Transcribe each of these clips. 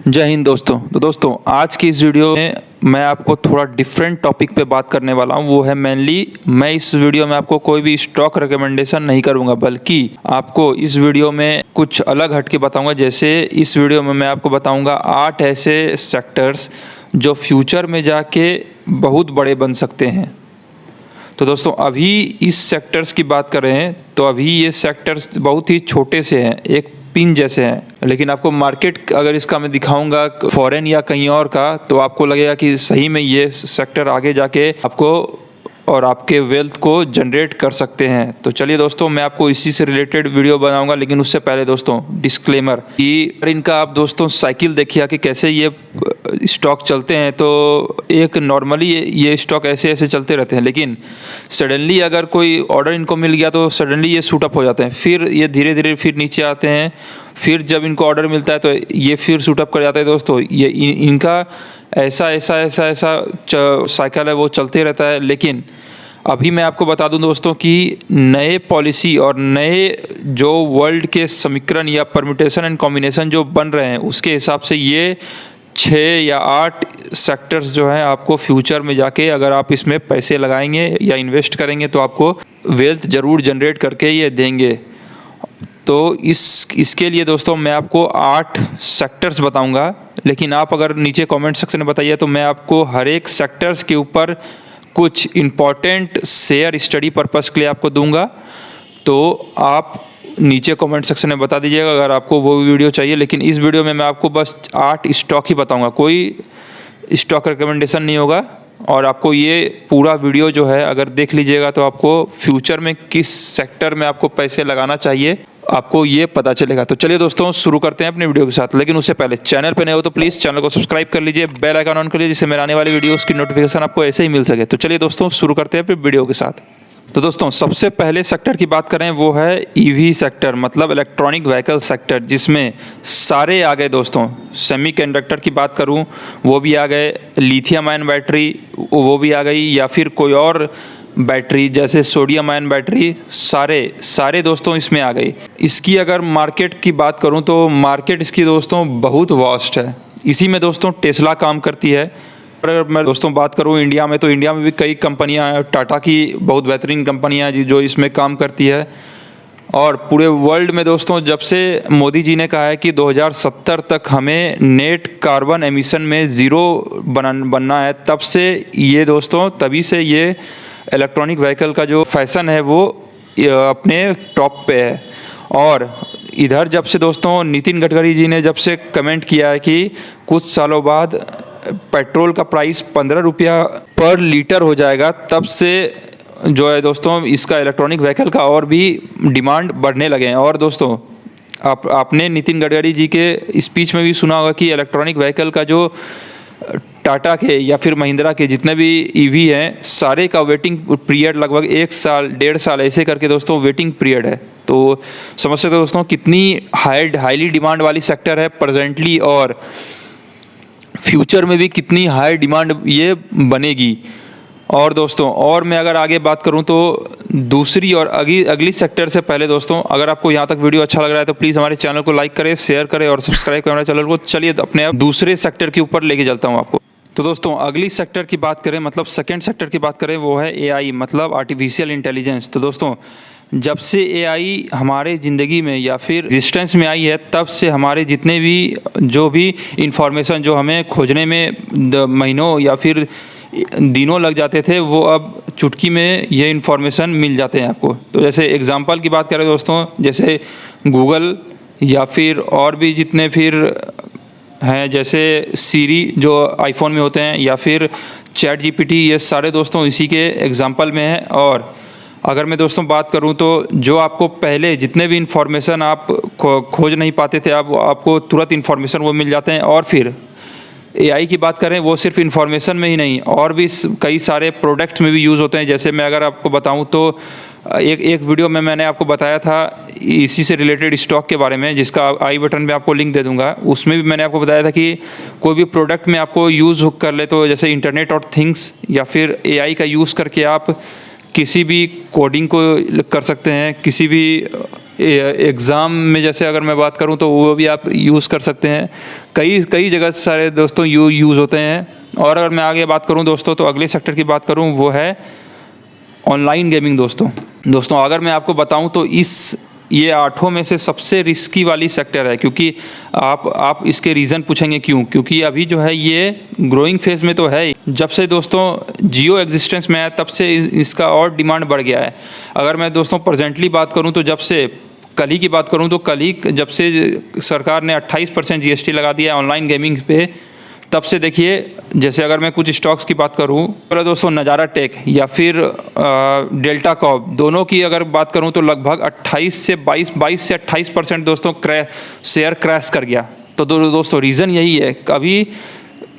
जय हिंद दोस्तों। तो दोस्तों आज की इस वीडियो में मैं आपको थोड़ा डिफरेंट टॉपिक पे बात करने वाला हूँ। वो है मेनली मैं इस वीडियो में आपको कोई भी स्टॉक रिकमेंडेशन नहीं करूँगा, बल्कि आपको इस वीडियो में कुछ अलग हटके बताऊँगा। जैसे इस वीडियो में मैं आपको बताऊँगा 8 ऐसे सेक्टर्स जो फ्यूचर में जाके बहुत बड़े बन सकते हैं। तो दोस्तों अभी इस सेक्टर्स की बात कर रहे हैं तो अभी ये सेक्टर्स बहुत ही छोटे से हैं, एक पिन जैसे हैं, लेकिन आपको मार्केट अगर इसका मैं दिखाऊंगा फॉरेन या कहीं और का तो आपको लगेगा कि सही में ये सेक्टर आगे जाके आपको और आपके वेल्थ को जनरेट कर सकते हैं। तो चलिए दोस्तों मैं आपको इसी से रिलेटेड वीडियो बनाऊंगा, लेकिन उससे पहले दोस्तों डिस्क्लेमर कि इनका आप दोस्तों साइकिल देखिए कि कैसे ये स्टॉक चलते हैं। तो एक नॉर्मली ये स्टॉक ऐसे ऐसे चलते रहते हैं, लेकिन सडनली अगर कोई ऑर्डर इनको मिल गया तो सडनली ये शूट अप हो जाते हैं, फिर ये धीरे धीरे फिर नीचे आते हैं, फिर जब इनको ऑर्डर मिलता है तो ये फिर शूट अप कर जाता है। दोस्तों ये इनका ऐसा साइकिल है, वो चलते रहता है। लेकिन अभी मैं आपको बता दूं दोस्तों कि नए पॉलिसी और नए जो वर्ल्ड के समीकरण या परम्यूटेशन एंड कॉम्बिनेशन जो बन रहे हैं उसके हिसाब से ये 6 या 8 सेक्टर्स जो हैं आपको फ्यूचर में जाके अगर आप इसमें पैसे लगाएंगे या इन्वेस्ट करेंगे तो आपको वेल्थ ज़रूर जनरेट करके ये देंगे। तो इसके लिए दोस्तों मैं आपको 8 सेक्टर्स बताऊंगा, लेकिन आप अगर नीचे कमेंट सेक्शन में बताइए तो मैं आपको हर एक सेक्टर्स के ऊपर कुछ इम्पॉर्टेंट शेयर स्टडी पर्पस के लिए आपको दूंगा। तो आप नीचे कमेंट सेक्शन में बता दीजिएगा अगर आपको वो वीडियो चाहिए। लेकिन इस वीडियो में मैं आपको बस 8 स्टॉक ही बताऊंगा, कोई स्टॉक रिकमेंडेशन नहीं होगा। और आपको ये पूरा वीडियो जो है अगर देख लीजिएगा तो आपको फ्यूचर में किस सेक्टर में आपको पैसे लगाना चाहिए आपको ये पता चलेगा। तो चलिए दोस्तों शुरू करते हैं अपने वीडियो के साथ। लेकिन उससे पहले चैनल पे नए हो तो प्लीज़ चैनल को सब्सक्राइब कर लीजिए, बेल आइकन ऑन कर लीजिए, जिससे मेरे आने वाली वीडियोस की नोटिफिकेशन आपको ऐसे ही मिल सके। तो चलिए दोस्तों शुरू करते हैं फिर वीडियो के साथ। तो दोस्तों सबसे पहले सेक्टर की बात करें वो है ईवी सेक्टर, मतलब इलेक्ट्रॉनिक व्हीकल सेक्टर, जिसमें सारे आ गए दोस्तों। सेमीकंडक्टर की बात करूं वो भी आ गए, लिथियम आयन बैटरी वो भी आ गई, या फिर कोई और बैटरी जैसे सोडियम आयन बैटरी, सारे दोस्तों इसमें आ गई। इसकी अगर मार्केट की बात करूं तो मार्केट इसकी दोस्तों बहुत वास्ट है। इसी में दोस्तों टेस्ला काम करती है। अगर मैं दोस्तों बात करूं इंडिया में तो इंडिया में भी कई कंपनियां हैं, टाटा की बहुत बेहतरीन कंपनियां हैं जो इसमें काम करती है। और पूरे वर्ल्ड में दोस्तों जब से मोदी जी ने कहा है कि 2070 तक हमें नेट कार्बन एमिशन में ज़ीरो बनना है, तब से ये दोस्तों तभी से ये इलेक्ट्रॉनिक व्हीकल का जो फैशन है वो अपने टॉप पे है। और इधर जब से दोस्तों नितिन गडकरी जी ने जब से कमेंट किया है कि कुछ सालों बाद पेट्रोल का प्राइस 15 रुपया पर लीटर हो जाएगा, तब से जो है दोस्तों इसका इलेक्ट्रॉनिक व्हीकल का और भी डिमांड बढ़ने लगे हैं। और दोस्तों आपने नितिन गडकरी जी के स्पीच में भी सुना होगा कि इलेक्ट्रॉनिक व्हीकल का जो टाटा के या फिर महिंद्रा के जितने भी ईवी हैं सारे का वेटिंग पीरियड लगभग 1 साल 1.5 साल ऐसे करके दोस्तों वेटिंग पीरियड है। तो समझ सकते हो दोस्तों कितनी हाईली डिमांड वाली सेक्टर है प्रेजेंटली, और फ्यूचर में भी कितनी हाई डिमांड ये बनेगी। और दोस्तों और मैं अगर आगे बात करूं तो दूसरी और अगली सेक्टर से पहले दोस्तों अगर आपको यहां तक वीडियो अच्छा लग रहा है तो प्लीज़ हमारे चैनल को लाइक करें, शेयर करें और सब्सक्राइब करें हमारे चैनल को। चलिए अपने दूसरे सेक्टर के ऊपर लेके चलता हूं आपको। तो दोस्तों अगली सेक्टर की बात करें, मतलब सेकेंड सेक्टर की बात करें, वो है AI, मतलब आर्टिफिशियल इंटेलिजेंस। तो दोस्तों जब से AI हमारे ज़िंदगी में या फिर एग्जिस्टेंस में आई है तब से हमारे जितने भी जो भी इंफॉर्मेशन जो हमें खोजने में महीनों या फिर दिनों लग जाते थे वो अब चुटकी में ये इन्फॉर्मेशन मिल जाते हैं आपको। तो जैसे एग्जांपल की बात करें दोस्तों, जैसे गूगल या फिर और भी जितने फिर हैं जैसे सीरी जो आईफोन में होते हैं, या फिर चैट GPT, ये सारे दोस्तों इसी के एग्जांपल में हैं। और अगर मैं दोस्तों बात करूं तो जो आपको पहले जितने भी इन्फॉर्मेशन आप खोज नहीं पाते थे अब आपको तुरंत इन्फॉर्मेशन वो मिल जाते हैं। और फिर AI की बात करें वो सिर्फ इन्फॉर्मेशन में ही नहीं और भी कई सारे प्रोडक्ट में भी यूज़ होते हैं। जैसे मैं अगर आपको बताऊं तो एक वीडियो में मैंने आपको बताया था इसी से रिलेटेड स्टॉक के बारे में, जिसका आई बटन में आपको लिंक दे दूंगा। उसमें भी मैंने आपको बताया था कि कोई भी प्रोडक्ट में आपको यूज़ कर ले तो जैसे इंटरनेट ऑफ थिंग्स या फिर AI का यूज़ करके आप किसी भी कोडिंग को कर सकते हैं, किसी भी एग्ज़ाम में जैसे अगर मैं बात करूं तो वो भी आप यूज़ कर सकते हैं। कई कई जगह सारे दोस्तों यूज़ होते हैं। और अगर मैं आगे बात करूं दोस्तों तो अगले सेक्टर की बात करूं वो है ऑनलाइन गेमिंग दोस्तों अगर मैं आपको बताऊं तो ये 8 में से सबसे रिस्की वाली सेक्टर है, क्योंकि आप इसके रीज़न पूछेंगे क्योंकि अभी जो है ये ग्रोइंग फेज में तो है। जब से दोस्तों जियो एग्जिस्टेंस में है तब से इसका और डिमांड बढ़ गया है। अगर मैं दोस्तों प्रेजेंटली बात करूं तो जब से कल ही की बात करूं तो कल ही जब से सरकार ने 28% जीएसटी लगा दिया है ऑनलाइन गेमिंग पे, तब से देखिए जैसे अगर मैं कुछ स्टॉक्स की बात करूं तो दोस्तों नज़ारा टेक या फिर डेल्टा कॉर्प, दोनों की अगर बात करूं तो लगभग 22 से 28% दोस्तों शेयर क्रैश कर गया। तो दोस्तों रीज़न यही है, अभी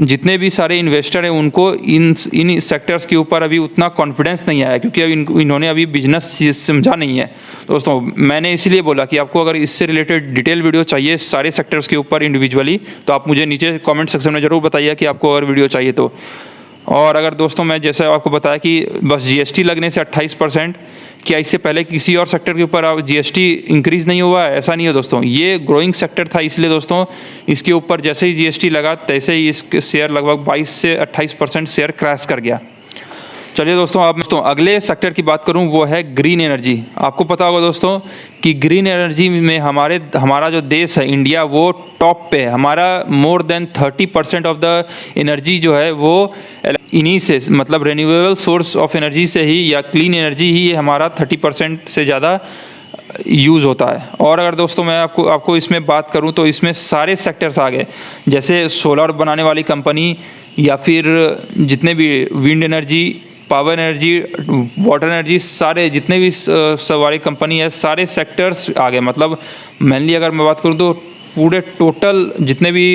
जितने भी सारे इन्वेस्टर हैं उनको इन सेक्टर्स के ऊपर अभी उतना कॉन्फिडेंस नहीं आया, क्योंकि इन्होंने अभी बिजनेस समझा नहीं है। दोस्तों मैंने इसीलिए बोला कि आपको अगर इससे रिलेटेड डिटेल वीडियो चाहिए सारे सेक्टर्स के ऊपर इंडिविजुअली, तो आप मुझे नीचे कमेंट सेक्शन में ज़रूर बताइए कि आपको अगर वीडियो चाहिए तो। और अगर दोस्तों मैं जैसे आपको बताया कि बस जीएसटी लगने से 28%, क्या इससे पहले किसी और सेक्टर के ऊपर जीएसटी इंक्रीज़ नहीं हुआ है? ऐसा नहीं है दोस्तों, ये ग्रोइंग सेक्टर था, इसलिए दोस्तों इसके ऊपर जैसे ही जीएसटी लगा तैसे ही इसके शेयर लगभग 22 से 28% शेयर क्रैश कर गया। चलिए दोस्तों अब अगले सेक्टर की बात करूं वो है ग्रीन एनर्जी। आपको पता होगा दोस्तों कि ग्रीन एनर्जी में हमारा जो देश है इंडिया वो टॉप पे है। हमारा more than 30% of the energy जो है वो इन्हीं से, मतलब रिन्यूएबल सोर्स ऑफ एनर्जी से ही या क्लीन एनर्जी ही हमारा 30% से ज़्यादा यूज़ होता है। और अगर दोस्तों मैं आपको इसमें बात करूं तो इसमें सारे सेक्टर्स आ गए, जैसे सोलर बनाने वाली कंपनी या फिर जितने भी wind energy, power energy, water energy, सारे जितने भी सारी कंपनी है सारे सेक्टर्स आ गए। मतलब मेनली अगर मैं बात करूं तो पूरे टोटल जितने भी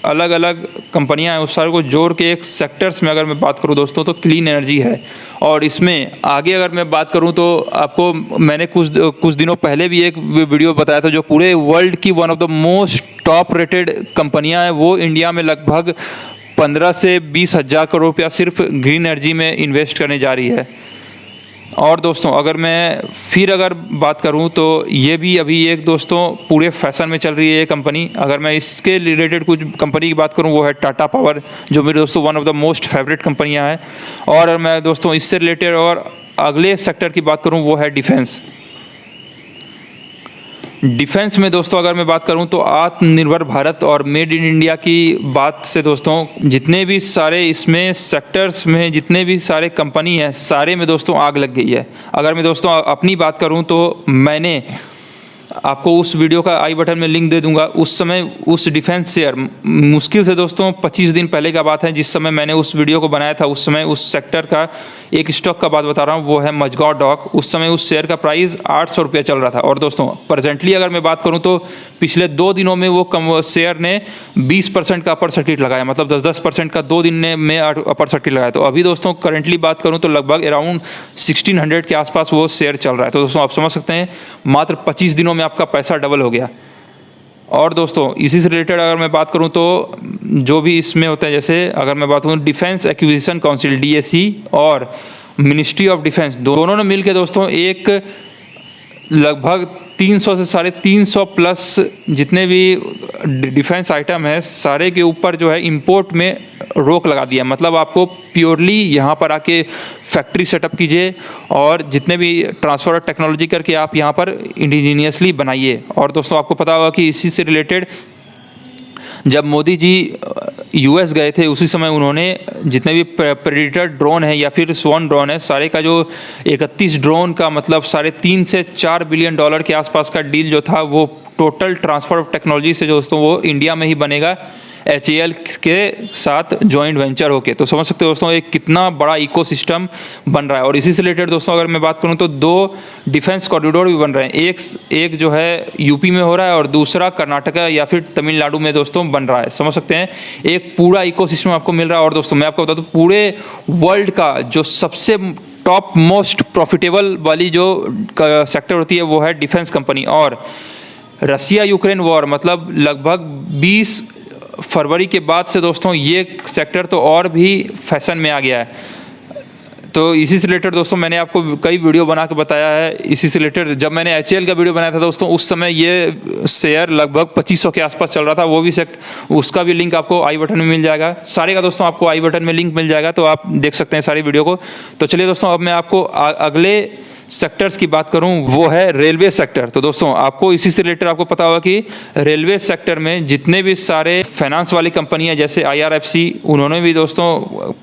अलग अलग कंपनियां हैं उस सारे को जोड़ के एक सेक्टर्स में अगर मैं बात करूं दोस्तों तो क्लीन एनर्जी है। और इसमें आगे अगर मैं बात करूं तो आपको मैंने कुछ दिनों पहले भी एक वीडियो बताया था, जो पूरे वर्ल्ड की one of the most top rated कंपनियां हैं वो इंडिया में लगभग 15 से 20 हज़ार करोड़ रुपया सिर्फ ग्रीन एनर्जी में इन्वेस्ट करने जा रही है। और दोस्तों अगर मैं बात करूं तो ये भी अभी एक दोस्तों पूरे फैशन में चल रही है ये कंपनी। अगर मैं इसके रिलेटेड कुछ कंपनी की बात करूं वो है टाटा पावर, जो मेरे दोस्तों one of the most favourite कंपनियां हैं। और मैं दोस्तों इससे रिलेटेड और अगले सेक्टर की बात करूं वो है डिफेंस में दोस्तों अगर मैं बात करूं तो आत्मनिर्भर भारत और मेड इन इंडिया की बात से दोस्तों जितने भी सारे इसमें सेक्टर्स में जितने भी सारे कंपनी हैं सारे में दोस्तों आग लग गई है। अगर मैं दोस्तों अपनी बात करूं तो मैंने आपको उस वीडियो का आई बटन में लिंक दे दूंगा। उस समय उस डिफेंस शेयर मुश्किल से दोस्तों 25 दिन पहले का बात है जिस समय मैंने उस वीडियो को बनाया था। उस समय उस सेक्टर का एक स्टॉक का बात बता रहा हूँ, वो है मझगांव डॉक। उस समय उस शेयर का प्राइस 800 रुपया चल रहा था। और दोस्तों प्रेजेंटली अगर मैं बात करूँ तो पिछले 2 दिनों में वो शेयर ने 20% का अपर सर्किट लगाया, मतलब 10% का 2 दिन में अपर सर्किट लगाया। तो अभी दोस्तों करेंटली बात करूँ तो लगभग अराउंड 1600 के आसपास वो शेयर चल रहा है। तो दोस्तों आप समझ सकते हैं मात्र 25 दिनों में आपका पैसा डबल हो गया। और दोस्तों इसी से रिलेटेड अगर मैं बात करूं तो जो भी इसमें होता है, जैसे अगर मैं बात करूं डिफेंस एक्विजिशन काउंसिल डीएसी और मिनिस्ट्री ऑफ डिफेंस दोनों ने मिलकर दोस्तों एक लगभग 300 से 350 प्लस जितने भी डिफेंस आइटम है सारे के ऊपर जो है इंपोर्ट में रोक लगा दिया। मतलब आपको प्योरली यहाँ पर आके फैक्ट्री सेटअप कीजिए और जितने भी ट्रांसफर टेक्नोलॉजी करके आप यहाँ पर इंडिजीनियसली बनाइए। और दोस्तों आपको पता होगा कि इसी से रिलेटेड जब मोदी जी यूएस गए थे उसी समय उन्होंने जितने भी प्रेडेटर ड्रोन है या फिर स्वॉन ड्रोन है सारे का जो 31 ड्रोन का मतलब $3.5 से 4 बिलियन के आसपास का डील जो था वो टोटल ट्रांसफ़र ऑफ टेक्नोलॉजी से दोस्तों वो इंडिया में ही बनेगा HAL के साथ जॉइंट वेंचर होके। तो समझ सकते हो दोस्तों एक कितना बड़ा इकोसिस्टम बन रहा है। और इसी से रिलेटेड दोस्तों अगर मैं बात करूं तो 2 डिफेंस कॉरिडोर भी बन रहे हैं। एक जो है यूपी में हो रहा है और दूसरा कर्नाटका या फिर तमिलनाडु में दोस्तों बन रहा है। समझ सकते हैं एक पूरा इकोसिस्टम आपको मिल रहा है। और दोस्तों मैं आपको बता दूं पूरे वर्ल्ड का जो सबसे टॉप मोस्ट प्रॉफिटेबल वाली जो सेक्टर होती है वो है डिफेंस कंपनी। और रसिया यूक्रेन वॉर मतलब लगभग 20 फरवरी के बाद से दोस्तों ये सेक्टर तो और भी फैशन में आ गया है। तो इसी से रिलेटेड दोस्तों मैंने आपको कई वीडियो बना के बताया है। इसी से रिलेटेड जब मैंने HAL का वीडियो बनाया था दोस्तों, उस समय ये शेयर लगभग 2500 के आसपास चल रहा था। वो भी उसका भी लिंक आपको आई बटन में मिल जाएगा। सारे का दोस्तों आपको आई बटन में लिंक मिल जाएगा, तो आप देख सकते हैं सारी वीडियो को। तो चलिए दोस्तों, अब मैं आपको अगले सेक्टर्स की बात करूं, वो है रेलवे सेक्टर। तो दोस्तों आपको इसी से रिलेटेड आपको पता होगा कि रेलवे सेक्टर में जितने भी सारे फाइनेंस वाली कंपनियां जैसे IRFC, उन्होंने भी दोस्तों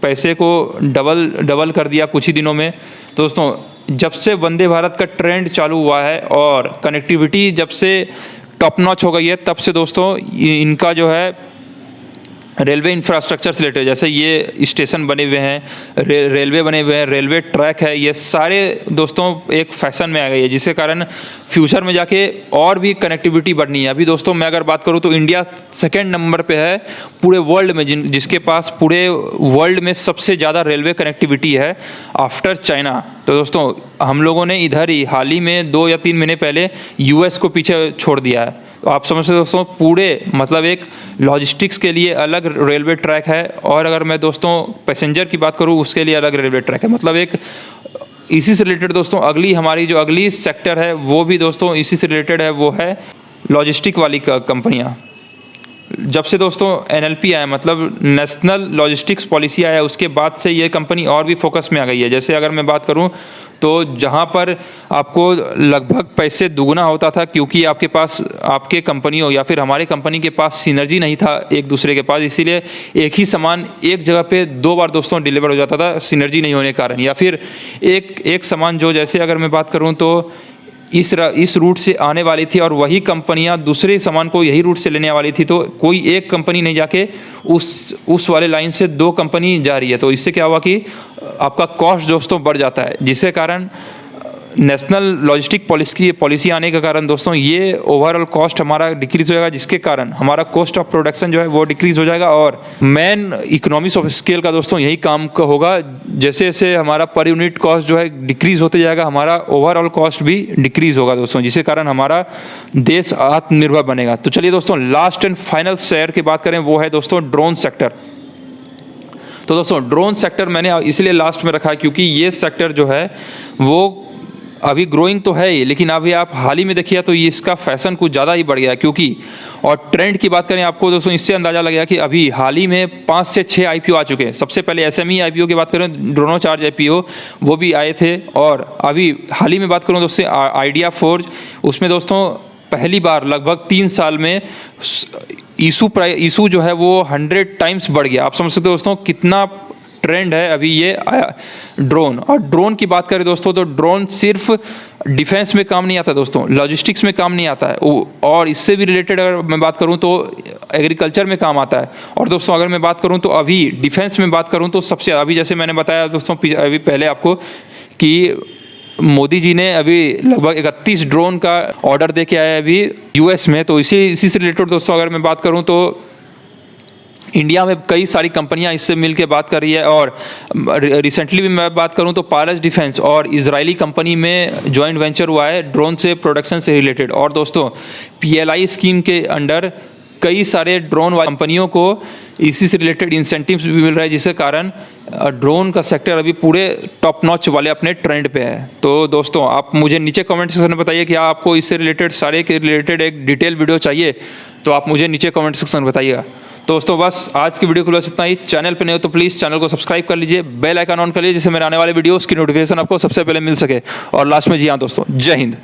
पैसे को डबल कर दिया कुछ ही दिनों में। तो दोस्तों जब से वंदे भारत का ट्रेंड चालू हुआ है और कनेक्टिविटी जब से टॉप नॉच हो गई है, तब से दोस्तों इनका जो है रेलवे इंफ्रास्ट्रक्चर से रिलेटेड, जैसे ये स्टेशन बने हुए हैं, रेलवे बने हुए हैं, रेलवे ट्रैक है, ये सारे दोस्तों एक फैशन में आ गई है, जिसके कारण फ्यूचर में जाके और भी कनेक्टिविटी बढ़नी है। अभी दोस्तों मैं अगर बात करूं तो इंडिया सेकंड नंबर पे है पूरे वर्ल्ड में, जिसके पास पूरे वर्ल्ड में सबसे ज़्यादा रेलवे कनेक्टिविटी है आफ्टर चाइना। तो दोस्तों हम लोगों ने इधर ही हाल ही में 2 या 3 महीने पहले US को पीछे छोड़ दिया है। तो आप समझ सकते दोस्तों, पूरे मतलब एक लॉजिस्टिक्स के लिए अलग रेलवे ट्रैक है, और अगर मैं दोस्तों पैसेंजर की बात करूं उसके लिए अलग रेलवे ट्रैक है। मतलब एक इसी से रिलेटेड दोस्तों हमारी जो अगली सेक्टर है वो भी दोस्तों इसी से रिलेटेड है, वो है लॉजिस्टिक वाली कंपनियाँ। जब से दोस्तों NLP आया, मतलब नेशनल लॉजिस्टिक्स पॉलिसी आया, उसके बाद से ये कंपनी और भी फोकस में आ गई है। जैसे अगर मैं बात करूं तो जहां पर आपको लगभग पैसे दुगना होता था, क्योंकि आपके पास आपके कंपनियों या फिर हमारे कंपनी के पास सिनर्जी नहीं था एक दूसरे के पास, इसीलिए एक ही सामान एक जगह पे 2 बार दोस्तों डिलीवर हो जाता था सिनर्जी नहीं होने के कारण। या फिर एक सामान जो, जैसे अगर मैं बात करूँ तो इस रूट से आने वाली थी और वही कंपनियां दूसरे सामान को यही रूट से लेने वाली थी, तो कोई एक कंपनी नहीं जाके उस वाले लाइन से 2 कंपनी जा रही है। तो इससे क्या हुआ कि आपका कॉस्ट दोस्तों बढ़ जाता है, जिसके कारण नेशनल लॉजिस्टिक पॉलिसी आने के कारण दोस्तों ये ओवरऑल कॉस्ट हमारा डिक्रीज हो जाएगा, जिसके कारण हमारा कॉस्ट ऑफ प्रोडक्शन जो है वो डिक्रीज हो जाएगा। और मेन इकोनॉमिक्स ऑफ स्केल का दोस्तों यही काम का होगा। जैसे जैसे हमारा पर यूनिट कॉस्ट जो है डिक्रीज होते जाएगा, हमारा ओवरऑल कॉस्ट भी डिक्रीज होगा दोस्तों, जिसके कारण हमारा देश आत्मनिर्भर बनेगा। तो चलिए दोस्तों लास्ट एंड फाइनल शेयर की बात करें, वो है दोस्तों ड्रोन सेक्टर। तो दोस्तों ड्रोन सेक्टर मैंने इसलिए लास्ट में रखा है क्योंकि ये सेक्टर जो है वो अभी ग्रोइंग तो है ही, लेकिन अभी आप हाल ही में देखिए तो ये इसका फैशन कुछ ज़्यादा ही बढ़ गया है। क्योंकि और ट्रेंड की बात करें आपको दोस्तों, इससे अंदाज़ा लगेगा कि अभी हाल ही में 5 से 6 IPO आ चुके हैं। सबसे पहले SME IPO की बात करें, ड्रोनोचार्ज IPO वो भी आए थे, और अभी हाल ही में बात करूँ दोस्तों आइडिया फोर्ज, उसमें दोस्तों पहली बार लगभग 3 साल में इशू जो है वो 100 टाइम्स बढ़ गया। आप समझ सकते हो दोस्तों कितना ट्रेंड है अभी ये ड्रोन। और ड्रोन की बात करें दोस्तों, तो ड्रोन सिर्फ डिफेंस में काम नहीं आता दोस्तों, लॉजिस्टिक्स में काम नहीं आता है, और इससे भी रिलेटेड अगर मैं बात करूं तो एग्रीकल्चर में काम आता है। और दोस्तों अगर मैं बात करूं तो अभी डिफेंस में बात करूं तो सबसे अभी जैसे मैंने बताया दोस्तों अभी पहले आपको कि मोदी जी ने अभी लगभग 31 ड्रोन का ऑर्डर दे के आया है अभी US में। तो इसी से रिलेटेड दोस्तों अगर मैं बात करूं तो इंडिया में कई सारी कंपनियां इससे मिल के बात कर रही है। और रिसेंटली भी मैं बात करूं तो पायलट डिफेंस और इजरायली कंपनी में जॉइंट वेंचर हुआ है ड्रोन से प्रोडक्शन से रिलेटेड। और दोस्तों PLI स्कीम के अंडर कई सारे ड्रोन वाली कंपनियों को इसी से रिलेटेड इंसेंटिव्स भी मिल रहा है, जिसके कारण ड्रोन का सेक्टर अभी पूरे टॉप नॉच वाले अपने ट्रेंड पे है। तो दोस्तों आप मुझे नीचे कमेंट सेक्शन में बताइए कि आपको इससे रिलेटेड सारे के रिलेटेड एक डिटेल वीडियो चाहिए, तो आप मुझे नीचे कमेंट सेक्शन में बताइएगा। दोस्तों बस आज की वीडियो को बस इतना ही। चैनल पे नहीं हो तो प्लीज़ चैनल को सब्सक्राइब कर लीजिए, बेल आइकन ऑन कर लीजिए, जिससे मेरे आने वाले वीडियोस की नोटिफिकेशन आपको सबसे पहले मिल सके। और लास्ट में जी हाँ दोस्तों, जय हिंद।